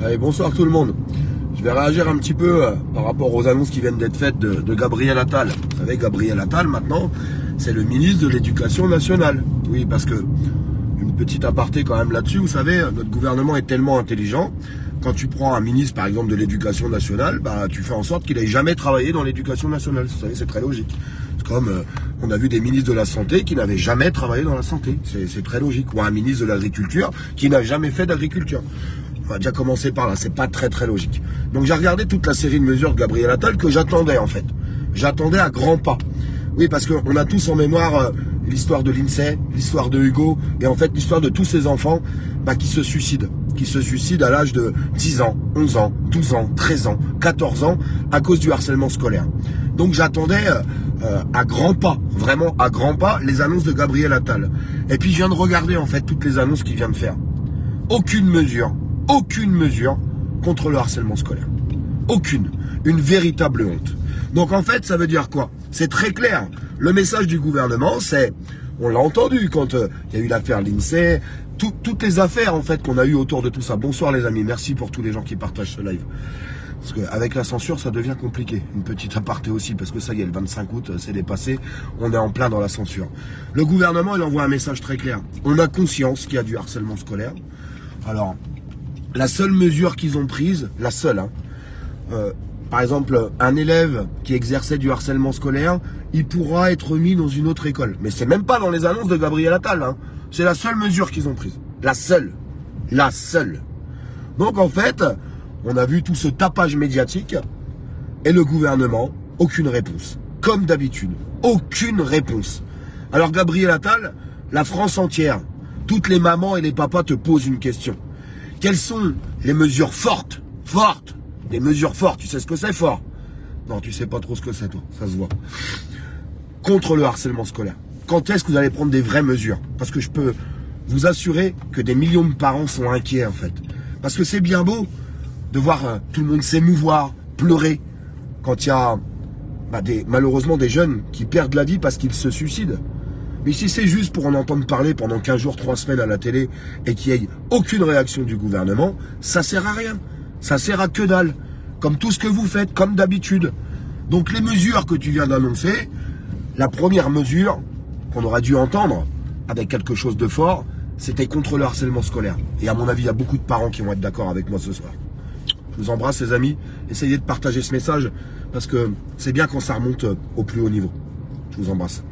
Allez, bonsoir tout le monde. Je vais réagir un petit peu par rapport aux annonces qui viennent d'être faites de Gabriel Attal. Vous savez, Gabriel Attal, maintenant, c'est le ministre de l'Éducation nationale. Oui, parce que, une petite aparté quand même là-dessus, vous savez, notre gouvernement est tellement intelligent. Quand tu prends un ministre, par exemple, de l'Éducation nationale, bah, tu fais en sorte qu'il n'ait jamais travaillé dans l'Éducation nationale. Vous savez, c'est très logique. C'est comme, on a vu des ministres de la Santé qui n'avaient jamais travaillé dans la santé. C'est très logique. Ou un ministre de l'Agriculture qui n'a jamais fait d'agriculture. On va déjà commencer par là, c'est pas très logique. Donc j'ai regardé toute la série de mesures de Gabriel Attal que j'attendais en fait. J'attendais à grands pas. Oui, parce qu'on a tous en mémoire l'histoire de l'INSEE, l'histoire de Hugo, et en fait l'histoire de tous ces enfants qui se suicident. Qui se suicident à l'âge de 10 ans, 11 ans, 12 ans, 13 ans, 14 ans, à cause du harcèlement scolaire. Donc j'attendais à grands pas, vraiment à grands pas, les annonces de Gabriel Attal. Et puis je viens de regarder en fait toutes les annonces qu'il vient de faire. Aucune mesure contre le harcèlement scolaire. Aucune. Une véritable honte. Donc en fait, ça veut dire quoi? C'est très clair. Le message du gouvernement, c'est, on l'a entendu quand il y a eu l'affaire l'INSEE, toutes les affaires en fait qu'on a eues autour de tout ça. Bonsoir les amis, merci pour tous les gens qui partagent ce live. Parce qu'avec la censure, ça devient compliqué. Une petite aparté aussi, parce que ça y est, le 25 août, c'est dépassé. On est en plein dans la censure. Le gouvernement, il envoie un message très clair. On a conscience qu'il y a du harcèlement scolaire. Alors, la seule mesure qu'ils ont prise, la seule, par exemple, un élève qui exerçait du harcèlement scolaire, il pourra être mis dans une autre école. Mais c'est même pas dans les annonces de Gabriel Attal. C'est la seule mesure qu'ils ont prise. La seule. La seule. Donc en fait, on a vu tout ce tapage médiatique et le gouvernement, aucune réponse. Comme d'habitude, aucune réponse. Alors Gabriel Attal, la France entière, toutes les mamans et les papas te posent une question. Quelles sont les mesures fortes, des mesures fortes, tu sais ce que c'est fort? Non, tu sais pas trop ce que c'est toi, ça se voit. Contre le harcèlement scolaire. Quand est-ce que vous allez prendre des vraies mesures? Parce que je peux vous assurer que des millions de parents sont inquiets en fait. Parce que c'est bien beau de voir tout le monde s'émouvoir, pleurer, quand il y a malheureusement des jeunes qui perdent la vie parce qu'ils se suicident. Mais si c'est juste pour en entendre parler pendant 15 jours, 3 semaines à la télé et qu'il n'y ait aucune réaction du gouvernement, ça sert à rien. Ça sert à que dalle. Comme tout ce que vous faites, comme d'habitude. Donc les mesures que tu viens d'annoncer, la première mesure qu'on aurait dû entendre avec quelque chose de fort, c'était contre le harcèlement scolaire. Et à mon avis, il y a beaucoup de parents qui vont être d'accord avec moi ce soir. Je vous embrasse les amis. Essayez de partager ce message parce que c'est bien quand ça remonte au plus haut niveau. Je vous embrasse.